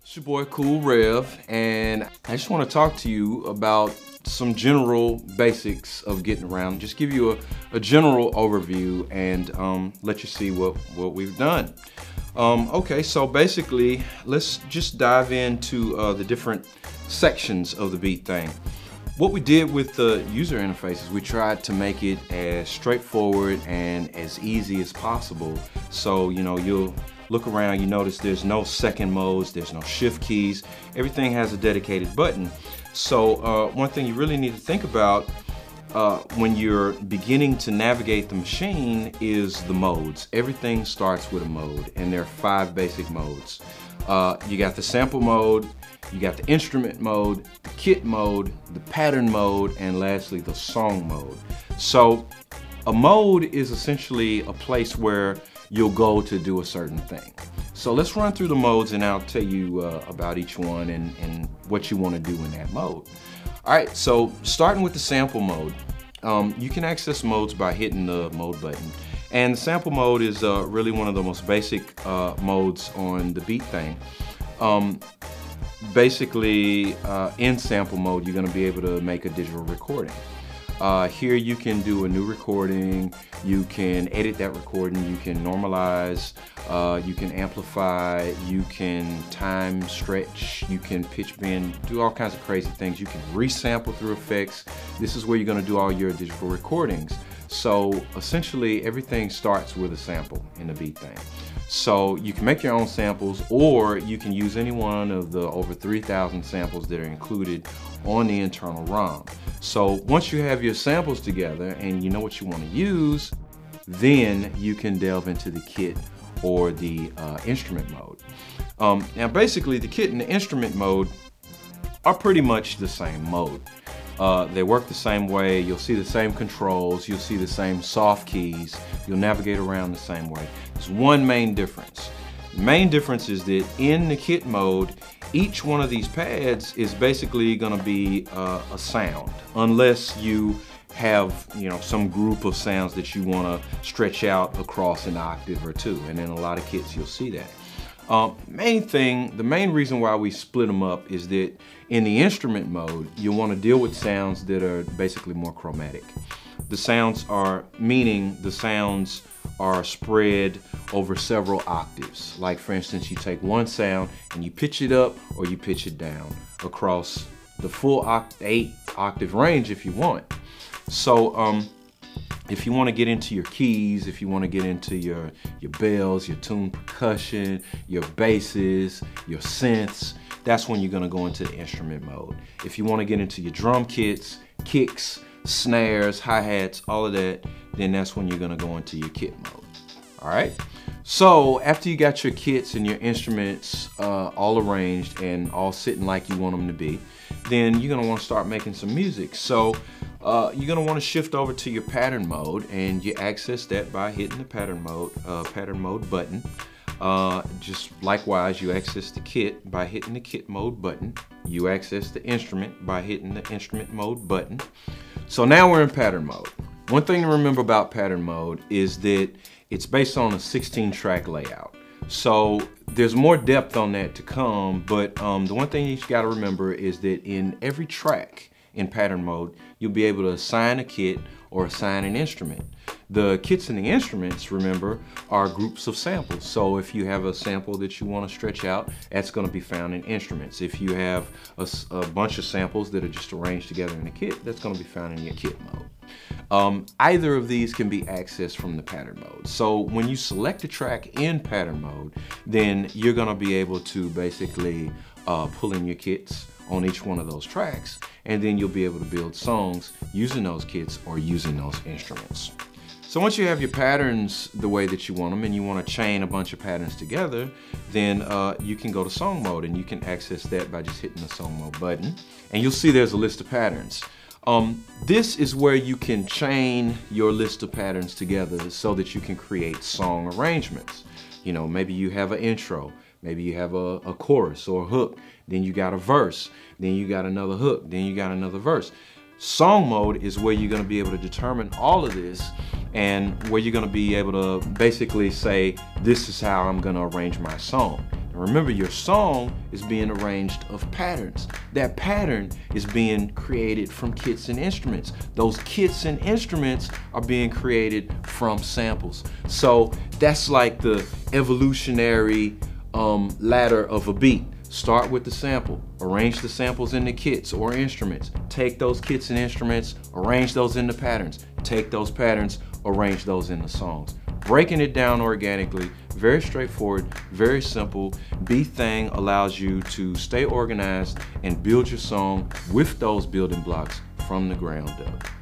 It's your boy Cool Rev, and I just want to talk to you about some general basics of getting around. Just give you a general overview and let you see what we've done. Okay, so basically, let's just dive into the different sections of the beat thing. What we did with the user interface is we tried to make it as straightforward and as easy as possible. So, you know, you'll look around, you notice there's no second modes, there's no shift keys, everything has a dedicated button. So one thing you really need to think about when you're beginning to navigate the machine is the modes. Everything starts with a mode, and there are 5 basic modes. You got the sample mode, you got the instrument mode, the kit mode, the pattern mode, and lastly the song mode. So a mode is essentially a place where you'll go to do a certain thing. So let's run through the modes and I'll tell you about each one and what you want to do in that mode. All right, so starting with the sample mode, you can access modes by hitting the mode button. And the sample mode is really one of the most basic modes on the beat thing. Basically, in sample mode, you're going to be able to make a digital recording. Here you can do a new recording, you can edit that recording, you can normalize, you can amplify, you can time stretch, you can pitch bend, do all kinds of crazy things. You can resample through effects. This is where you're going to do all your digital recordings. So essentially everything starts with a sample in the beat thing. So you can make your own samples, or you can use any one of the over 3,000 samples that are included on the internal ROM. So once you have your samples together and you know what you want to use, then you can delve into the kit or the instrument mode. Now basically the kit and the instrument mode are pretty much the same mode. They work the same way. You'll see the same controls, you'll see the same soft keys, you'll navigate around the same way. There's one main difference. The main difference is that in the kit mode, each one of these pads is basically going to be a sound, unless you have, you know, some group of sounds that you want to stretch out across an octave or two, and in a lot of kits you'll see that. The main reason why we split them up is that in the instrument mode, you want to deal with sounds that are basically more chromatic. The sounds are spread over several octaves. Like for instance, you take one sound and you pitch it up or you pitch it down across the full 8 octave range if you want. So if you want to get into your keys, if you want to get into your bells, your tune percussion, your basses, your synths, that's when you're going to go into the instrument mode. If you want to get into your drum kits, kicks, snares, hi-hats, all of that, then that's when you're going to go into your kit mode. All right. So after you got your kits and your instruments all arranged and all sitting like you want them to be, then you're going to want to start making some music. So you're going to want to shift over to your pattern mode, and you access that by hitting the pattern mode button. Just likewise, you access the kit by hitting the kit mode button. You access the instrument by hitting the instrument mode button. So now we're in pattern mode. One thing to remember about pattern mode is that it's based on a 16-track layout. So there's more depth on that to come, but the one thing you got to remember is that in every track in pattern mode, you'll be able to assign a kit or assign an instrument. The kits and the instruments, remember, are groups of samples. So if you have a sample that you want to stretch out, that's going to be found in instruments. If you have a bunch of samples that are just arranged together in a kit, that's going to be found in your kit mode. Either of these can be accessed from the pattern mode. So when you select a track in pattern mode, then you're going to be able to basically pull in your kits on each one of those tracks, and then you'll be able to build songs using those kits or using those instruments. So once you have your patterns the way that you want them and you want to chain a bunch of patterns together, then you can go to song mode, and you can access that by just hitting the song mode button, and you'll see there's a list of patterns. This is where you can chain your list of patterns together so that you can create song arrangements. You know, maybe you have an intro, maybe you have a chorus or a hook, then you got a verse, then you got another hook, then you got another verse. Song mode is where you're going to be able to determine all of this and where you're gonna be able to basically say, this is how I'm gonna arrange my song. And remember, your song is being arranged of patterns. That pattern is being created from kits and instruments. Those kits and instruments are being created from samples. So that's like the evolutionary ladder of a beat. Start with the sample, arrange the samples into kits or instruments, take those kits and instruments, arrange those into patterns, take those patterns, arrange those into songs. Breaking it down organically, very straightforward, very simple. Thing allows you to stay organized and build your song with those building blocks from the ground up.